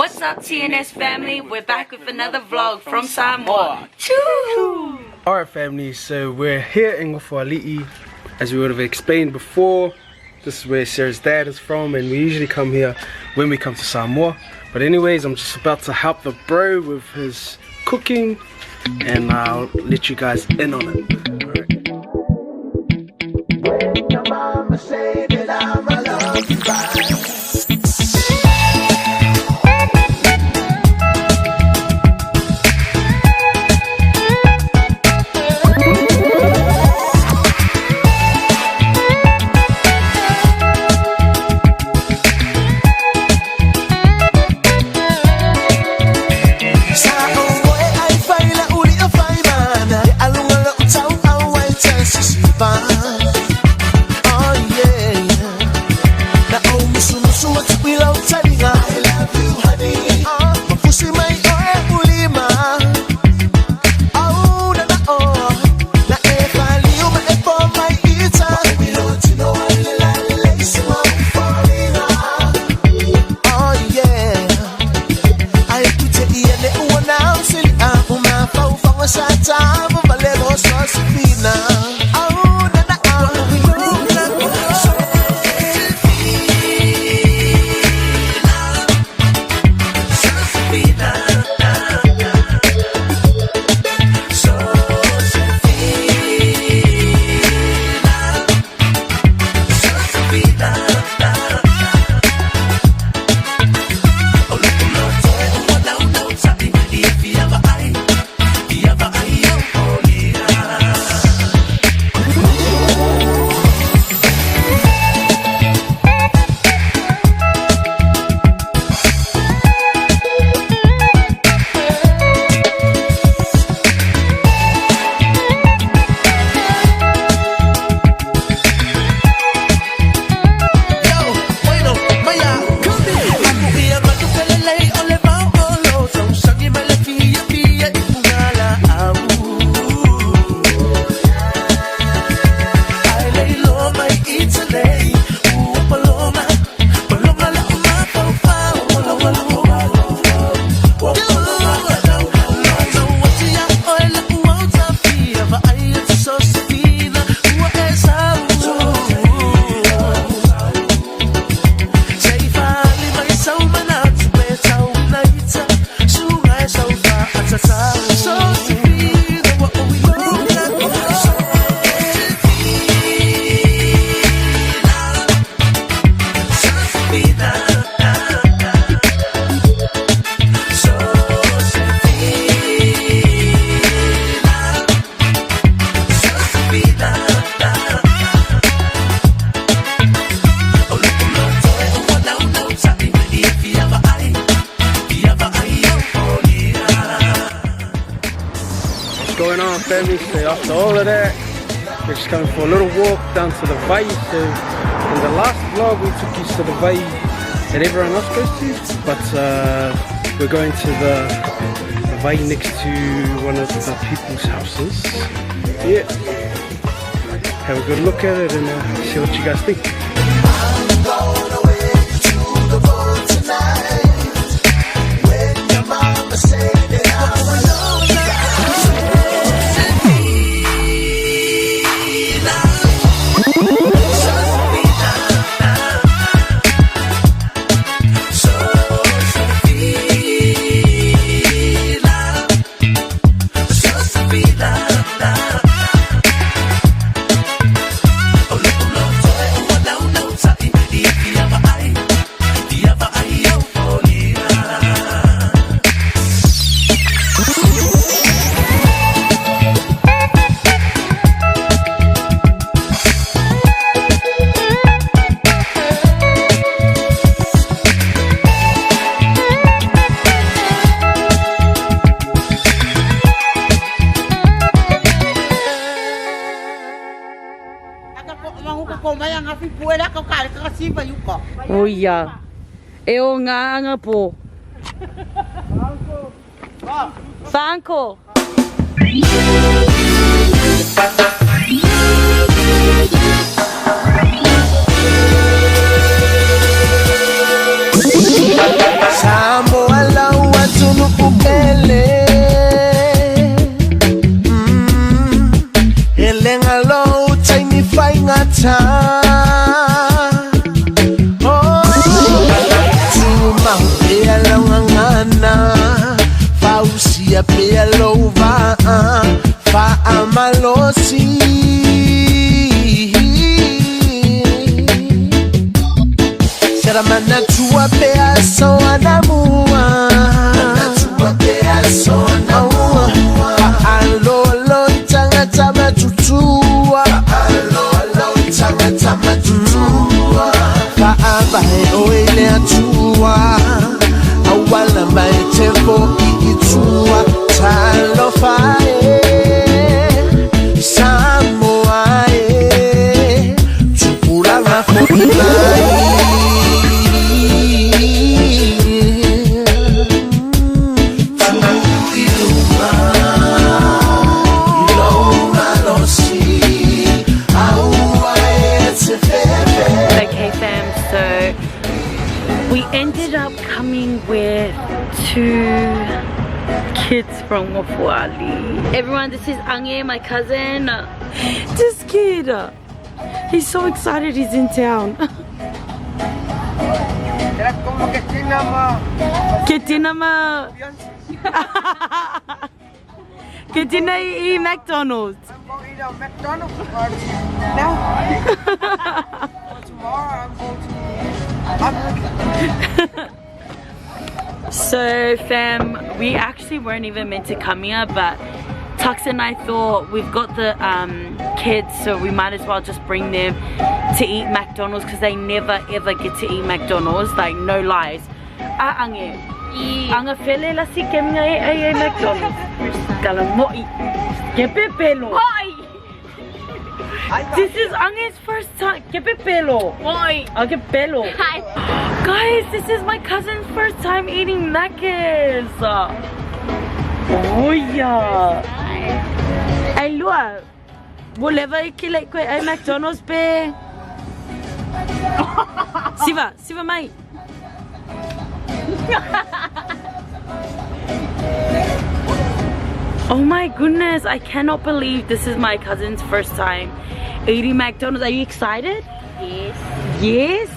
What's up, T&S family? We're back with another vlog from Samoa. Choo! Alright family, so we're here in NOFOALII. As we would have explained before, this is where Sera's dad is from, and we usually come here when we come to Samoa. But anyways, I'm just about to help the bro with his cooking, and I'll let you guys in on it. Alright. Your mama say that I'm a lucky guy. Going on family, so after all of that we're just coming for a little walk down to the vai. So in the last vlog we took you to the vai that everyone else goes to, but we're going to the vai next to one of the people's houses. Yeah, have a good look at it and see what you guys think. I'm going away to the boat tonight. When your mama said that I'm alone. Oh yeah. E o ngā anga po. Whanko. Samoa Pealongana, Fausia Pealova, Fa Amalosi. Seramana tua pea so anamua, tua pea so anamua. Alolo tanga tama tutua, alolo tanga tama tutua. Fa abai oile atua, awala mai tempo itua. Talo fae, Samoan, tupula mafonai. We ended up coming with 2 kids from NOFOALII. Everyone, this is Ange, my cousin. This kid, he's so excited he's in town. Ketinama. Ketina eat McDonald's. McDonald's now. Tomorrow I'm going to. So fam, we actually weren't even meant to come here, but Tuxx and I thought we've got the kids, so we might as well just bring them to eat McDonald's because they never ever get to eat McDonald's, like no lies. Ange, anga fele la si kemnga e McDonald's. Kala moi, kepe pelo. This is Ange's first time. Kepe pelo. Moi. Age pelo. Hi. Guys, this is my cousin's first time eating Mcd'S. Oh yeah. Hey, look. Whatever you like at McDonald's, be. Siva, mate. Oh my goodness, I cannot believe this is my cousin's first time eating McDonald's. Are you excited? Yes. Yes?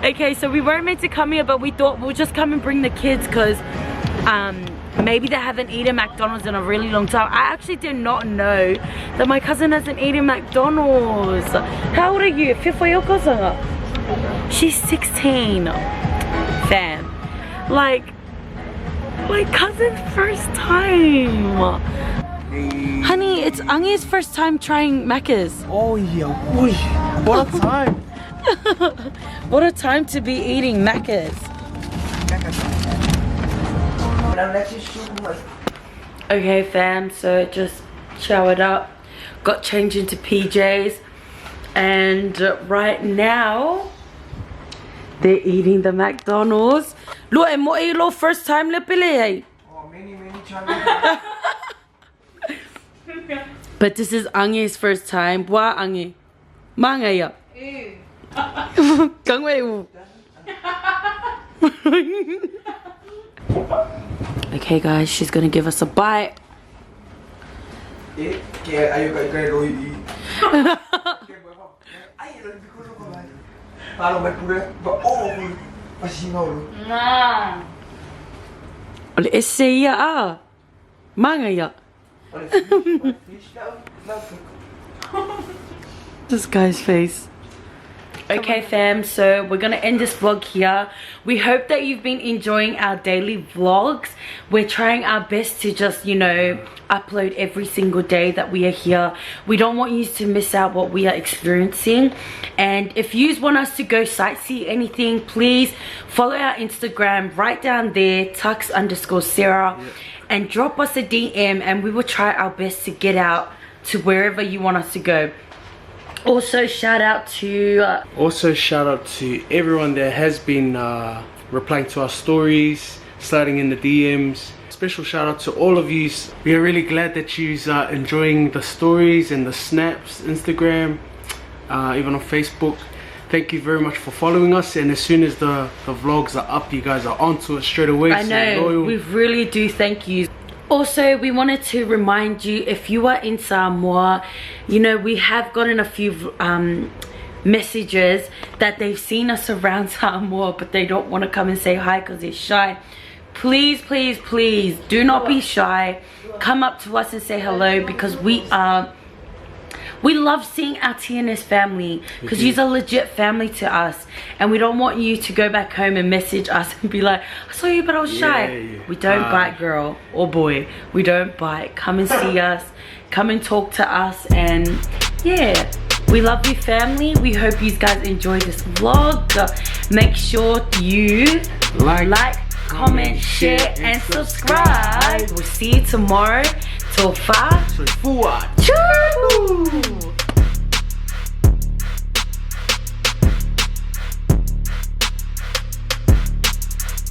Okay, so we weren't meant to come here, but we thought we'll just come and bring the kids because maybe they haven't eaten McDonald's in a really long time. I actually did not know that my cousin hasn't eaten McDonald's. How old are you? She's 16. Fam. Like, my cousin's first time. Honey, it's Ange's first time trying Mcd'S. Oh yeah, boy. What a time. What a time to be eating Mcd'S. Okay fam, so just showered up, got changed into PJs, and right now they're eating the McDonald's. Look, and what your first time lepile? Oh, many times. But this is Ange's first time. Bwa Ange. Manga ya. Gangwei. Okay guys, she's gonna give us a bite. Ole esse ya manga ya. This guy's face. Okay fam, so we're gonna end this vlog here. We hope that you've been enjoying our daily vlogs. We're trying our best to just, you know, upload every single day that we are here. We don't want you to miss out what we are experiencing. And if you want us to go sightsee anything, please follow our Instagram right down there, Tuxx_Sera, and drop us a DM and we will try our best to get out to wherever you want us to go. Also shout out to everyone that has been replying to our stories, sliding in the DMs. Special shout out to all of you. We are really glad that you're enjoying the stories and the snaps, Instagram, even on Facebook. Thank you very much for following us, and as soon as the vlogs are up, you guys are onto it straight away. I know, we really do thank you. Also, we wanted to remind you, if you are in Samoa, you know, we have gotten a few messages that they've seen us around Samoa, but they don't want to come and say hi because they're shy. Please, please, please do not be shy. Come up to us and say hello, because we love seeing our T&S family, because you're a legit family to us, and we don't want you to go back home and message us and be like, I saw you but I was shy. We don't bite, girl or boy. We don't bite. Come and see us, come and talk to us, and yeah, we love you, family. We hope you guys enjoy this vlog. Make sure you like, comment, share, and subscribe. We'll see you tomorrow till 5. Forward. Choo!